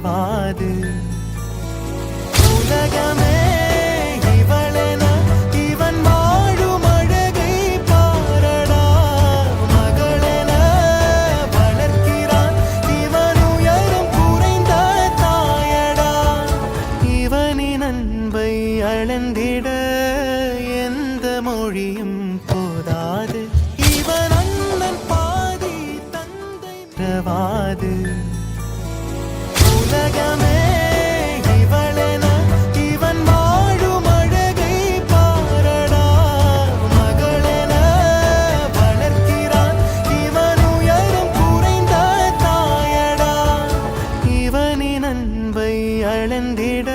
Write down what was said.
வாது உலகமே இவளென இவன் வாழும் அழகை பாரடா மகளென வளர்க்கிறான் இவன் உயரம் குறைந்த தாயடா இவனின் அன்பை அளந்திட எந்த மொழியும் போதாது இவன் அண்ணன் பாதி தந்தை வாது உலகமே இவளென இவன் வாழும் அழகை பாரடா மகளென வளர்க்கிறான் இவன் உயரம் குறைந்த தாயடா இவனின் அன்பை அளந்திட